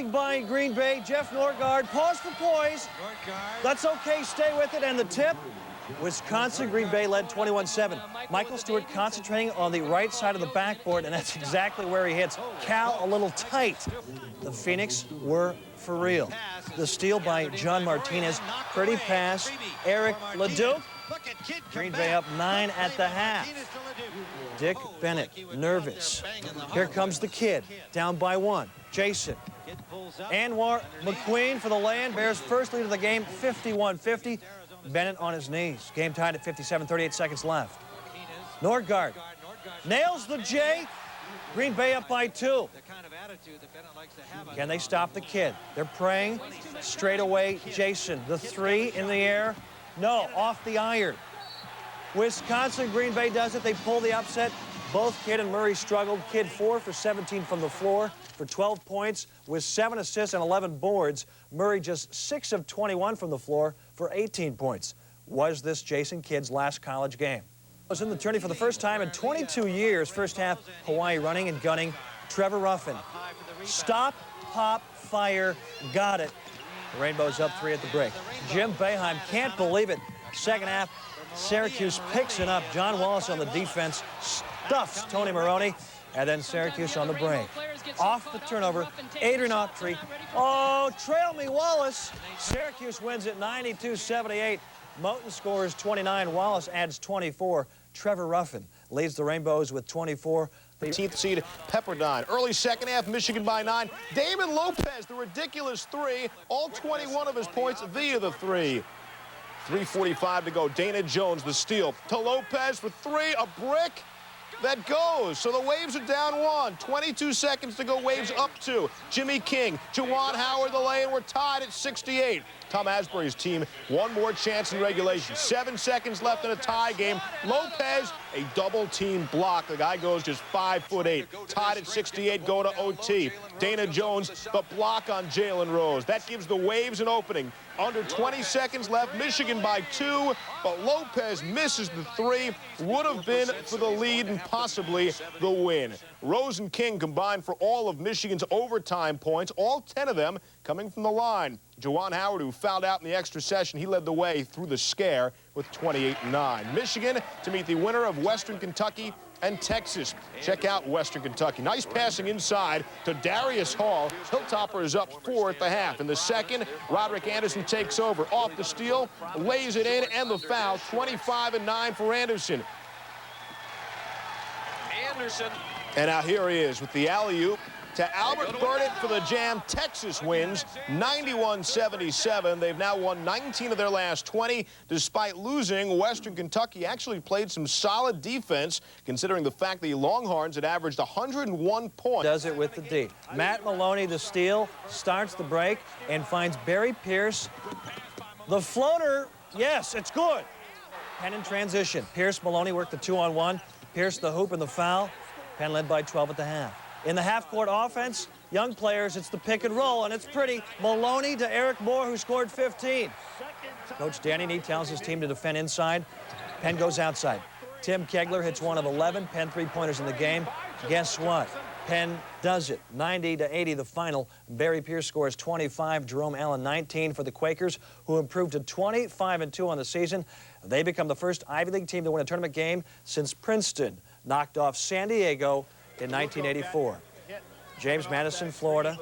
By Green Bay, Jeff Norgard, pause for poise. That's okay, stay with it, and the tip. Wisconsin, Green Bay led 21-7. Michael Stewart concentrating on the right side of the backboard, and that's exactly where he hits. Cal a little tight. The Phoenix were for real. The steal by John Martinez. Pretty pass. Eric Leduc. Green Bay up 9 at the half. Dick Bennett, nervous. Here comes the kid, down by 1. Jason. Anwar McQueen for the land. Bears first lead of the game, 51-50. Bennett on his knees. Game tied at 57, 38 seconds left. Norgard nails the J. Green Bay up by 2. Can they stop the kid? They're praying. Straight away, Jason. The 3 in the air. No, off the iron. Wisconsin, Green Bay does it. They pull the upset. Both Kidd and Murray struggled. Kidd 4 for 17 from the floor for 12 points with 7 assists and 11 boards. Murray just 6 of 21 from the floor for 18 points. Was this Jason Kidd's last college game? Was in the tourney for the first time in 22 years. First half, Hawaii running and gunning. Trevor Ruffin. Stop, pop, fire, got it. The Rainbows up 3 at the break. Jim Boeheim can't believe it. Second half, Syracuse picks it up. John Wallace on the defense stuffs Tony Maroney, and then Syracuse on the break. Off the turnover, Adrian Autry. Oh, trail me, Wallace. Syracuse wins it 92-78. Moten scores 29. Wallace adds 24. Trevor Ruffin leads the Rainbows with 24. 13th seed Pepperdine. Early second half, Michigan by 9. Damon Lopez, the ridiculous 3. All 21 of his points via the 3. 3:45 to go. Dana Jones, the steal to Lopez for 3. A brick that goes. So the Waves are down 1. 22 seconds to go. Waves up 2. Jimmy King, Juwan Howard, the lane. We're tied at 68. Tom Asbury's team, one more chance in regulation. 7 seconds left in a tie game. Lopez, a double-team block. The guy goes just 5'8". Tied at 68, going to OT. Dana Jones, the block on Jalen Rose. That gives the Waves an opening. Under 20 seconds left, Michigan by 2, but Lopez misses the 3. Would have been for the lead and possibly the win. Rose and King combined for all of Michigan's overtime points, all 10 of them coming from the line. Juwan Howard, who fouled out in the extra session, he led the way through the scare with 28-9. Michigan to meet the winner of Western Kentucky and Texas. Check out Western Kentucky. Nice passing inside to Darius Hall. Hilltopper is up 4 at the half. In the second, Roderick Anderson takes over. Off the steal, lays it in, and the foul. 25-9 for Anderson. And now here he is with the alley-oop to Albert Burnett for the jam. Texas wins 91-77. They've now won 19 of their last 20. Despite losing, Western Kentucky actually played some solid defense, considering the fact the Longhorns had averaged 101 points. Does it with the D. Matt Maloney, the steal, starts the break and finds Barry Pierce. The floater, yes, it's good. Penn in transition. Pierce, Maloney worked the 2-on-1. Pierce, the hoop and the foul. Penn led by 12 at the half. In the half-court offense, young players, it's the pick and roll, and it's pretty. Maloney to Eric Moore, who scored 15. Coach Danny Nee tells his team to defend inside. Penn goes outside. Tim Kegler hits 1 of 11. Penn 3-pointers in the game. Guess what? Penn does it. 90-80 the final. Barry Pierce scores 25. Jerome Allen 19 for the Quakers, who improved to 25-2 on the season. They become the first Ivy League team to win a tournament game since Princeton knocked off San Diego in 1984. James Madison, Florida.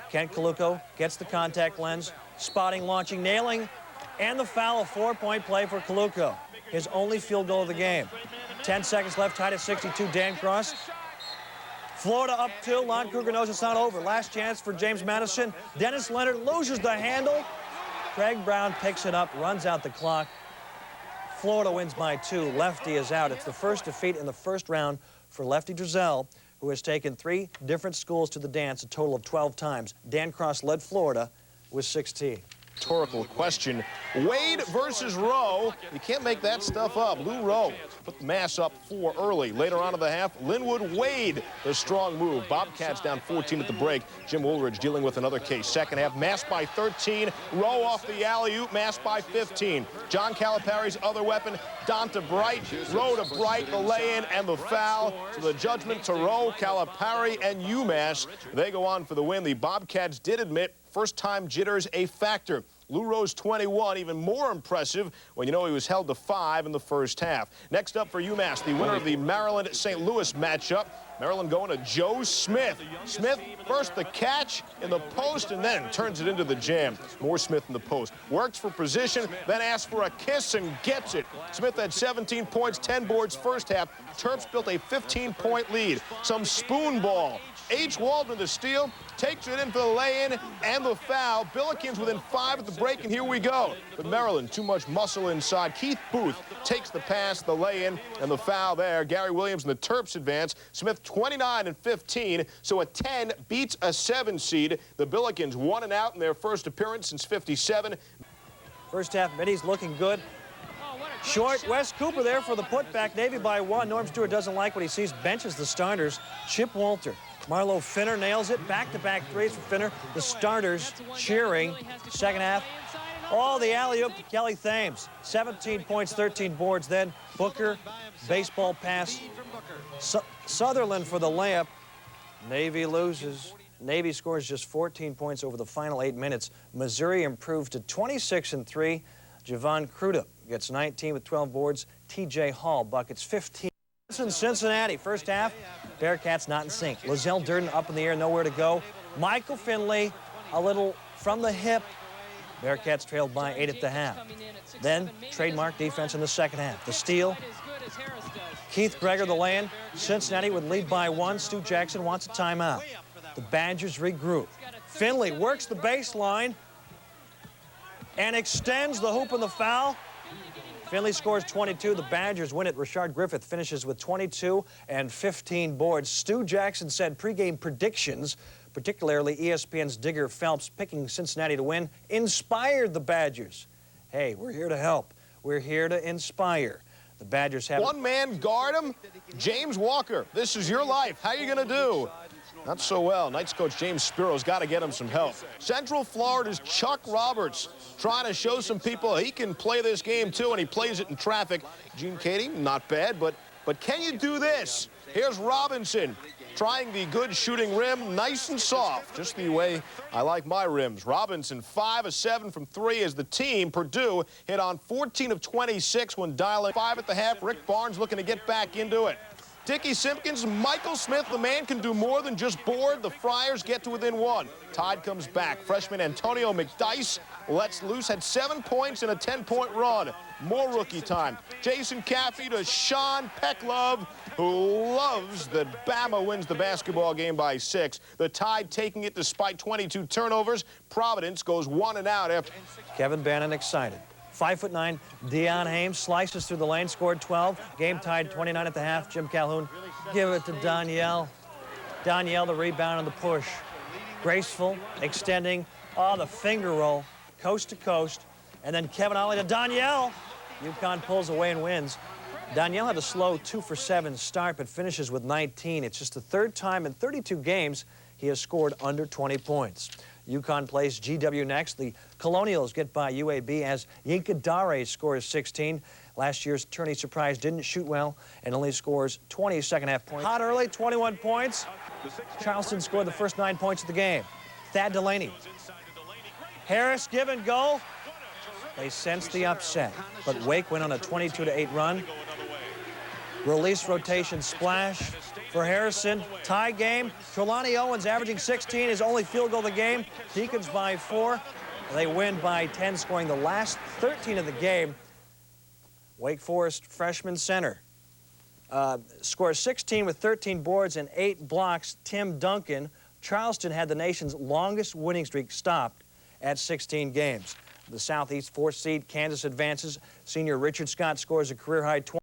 Kent Kaluko gets the contact lens. Spotting, launching, nailing, and the foul. A 4-point play for Kaluko. His only field goal of the game. 10 seconds left, tied at 62. Dan Cross. Florida up 2. Lon Kruger knows it's not over. Last chance for James Madison. Dennis Leonard loses the handle. Craig Brown picks it up, runs out the clock. Florida wins by 2. Lefty is out. It's the first defeat in the first round for Lefty Driesell, who has taken 3 different schools to the dance a total of 12 times. Dan Cross led Florida with 16. Rhetorical question. Wade versus Rowe. You can't make that stuff up. Lou Rowe put the Mass up 4 early. Later on in the half, Linwood Wade, the strong move. Bobcats down 14 at the break. Jim Woolridge dealing with another case. Second half, Mass by 13. Rowe off the alley-oop, Mass by 15. John Calipari's other weapon, Donta Bright. Rowe to Bright, the lay-in and the foul. So the judgment to Rowe, Calipari, and UMass. They go on for the win. The Bobcats did admit first-time jitters a factor. Lou Rowe's 21, even more impressive when you know he was held to 5 in the first half. Next up for UMass, the winner of the Maryland-St. Louis matchup. Maryland going to Joe Smith. Smith, first the catch in the post and then turns it into the jam. More Smith in the post. Works for position, then asks for a kiss and gets it. Smith had 17 points, 10 boards first half. Terps built a 15-point lead. Some spoon ball. H. Walden to steal, takes it in for the lay-in and the foul. Billikens within 5 at the break, and here we go. But Maryland, too much muscle inside. Keith Booth takes the pass, the lay-in, and the foul there. Gary Williams and the Terps advance. Smith 29 and 15, so a 10 beats a 7 seed. The Billikens 1 and out in their first appearance since '57. First half, Middy's looking good. Short, Wes Cooper there for the putback. Navy by 1. Norm Stewart doesn't like what he sees. Benches the starters. Chip Walter. Marlo Finner nails it. Back-to-back threes for Finner. The starters cheering. Second half. Oh, the alley-oop to Kelly Thames. 17 points, 13 boards. Then Booker, baseball pass. Sutherland for the layup. Navy loses. Navy scores just 14 points over the final 8 minutes. Missouri improved to 26 and 3. Javon Crudup gets 19 with 12 boards. T.J. Hall buckets 15. Cincinnati, first half, Bearcats not in sync. Lozelle Durden up in the air, nowhere to go. Michael Finley, a little from the hip. Bearcats trailed by 8 at the half. Then trademark defense in the second half. The steal. Keith Greger, the lay-in. Cincinnati would lead by 1. Stu Jackson wants a timeout. The Badgers regroup. Finley works the baseline and extends the hoop and the foul. Finley scores 22. The Badgers win it. Rashard Griffith finishes with 22 and 15 boards. Stu Jackson said pregame predictions, particularly ESPN's Digger Phelps picking Cincinnati to win, inspired the Badgers. Hey, we're here to help. We're here to inspire. The Badgers have... One man guard him. James Walker, this is your life. How you going to do? Not so well. Knights coach James Spiro's got to get him some help. Central Florida's Chuck Roberts trying to show some people he can play this game too, and he plays it in traffic. Gene Cady, not bad, but can you do this? Here's Robinson trying the good shooting rim, nice and soft, just the way I like my rims. Robinson 5 of 7 from 3 as the team. Purdue hit on 14 of 26 when dialing 5 at the half. Rick Barnes looking to get back into it. Dickie Simpkins, Michael Smith, the man can do more than just board. The Friars get to within 1. Tide comes back. Freshman Antonio McDice lets loose, had 7 points in a 10-point run. More rookie time. Jason Caffey to Sean Pecklove, who loves that Bama wins the basketball game by 6. The Tide taking it despite 22 turnovers. Providence goes 1 and out after. Kevin Bannon excited. 5'9", Deion Hames slices through the lane, scored 12. Game tied 29 at the half. Jim Calhoun, give it to Danielle. Danielle, the rebound and the push. Graceful, extending. Oh, the finger roll, coast to coast. And then Kevin Ollie to Danielle. UConn pulls away and wins. Danielle had a slow 2 for 7 start, but finishes with 19. It's just the 3rd time in 32 games he has scored under 20 points. UConn plays GW next. The Colonials get by UAB as Yinka Dare scores 16. Last year's Tourney surprise didn't shoot well and only scores 20 second-half points. Hot early, 21 points. Charleston scored the first 9 points of the game. Thad Delaney. Harris give and go. They sense the upset, but Wake went on a 22-8 run. Release rotation splash for Harrison. Tie game. Trelawney Owens averaging 16, his only field goal of the game. Deacons by 4. They win by 10, scoring the last 13 of the game. Wake Forest freshman center scores 16 with 13 boards and 8 blocks. Tim Duncan. Charleston had the nation's longest winning streak stopped at 16 games. The Southeast 4th seed, Kansas advances. Senior Richard Scott scores a career-high 20.